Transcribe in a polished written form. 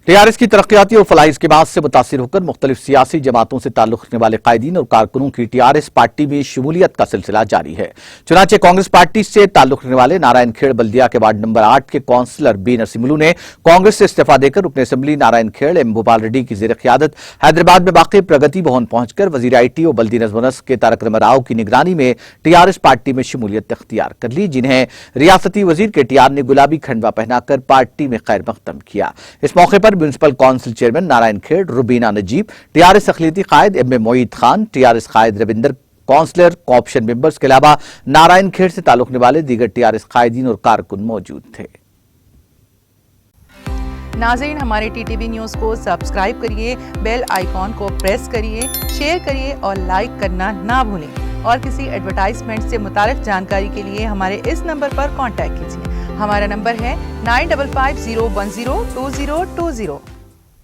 TRS की तरक्याती और फलाही स्कीमात से मुतासिर होकर मुख्तलिफ सियासी जमातों से ताल्लुक रखने वाले कायदीन और कारकुनों की टीआरएस पार्टी में शमूलियत का सिलसिला जारी है। चुनांचे कांग्रेस पार्टी से ताल्लुक रखने वाले नारायण खेड़ बल्दिया के वार्ड नंबर 8 के काउंसलर बी नसीमुल्लू ने कांग्रेस से इस्तीफा देकर रुकन असेंबली नारायण खेड़ एम भोपाल रेड्डी की ज़ेर क़यादत हैदराबाद में वाक़ प्रगति भवन पहुंचकर वज़ीर IT और बल्दी नज़्म व नस्क के तारक रमन राव की निगरानी में टीआरएस पार्टी में शमूलियत इख्तियार कर ली, जिन्हें रियासती वज़ीर KTR ने गुलाबी खंडवा पहनाकर पार्टी में खैर मक़दम किया। इस मौके पर म्युनिसिपल काउंसिल चेयरमैन नारायण खेड़, रुबीना नजीब, टीआरएस अक़लियती कायद एम मोईद खान, टीआरएस कायद रविंदर, काउंसलर, कॉपशन मेंबर्स के अलावा नारायण खेड़ से ताल्लुक रखने वाले दीगर टीआरएस कायदीन और कारकुन मौजूद थे। नाज़रीन, हमारे TTV न्यूज़ को सब्सक्राइब करिए, बेल आइकॉन को प्रेस करिए, शेयर करिए और लाइक करना ना भूलें। और किसी एडवर्टाइजमेंट से मुताल्लिक़ जानकारी के लिए हमारे इस नंबर पर कांटेक्ट कीजिए। हमारा नंबर है 9550102020।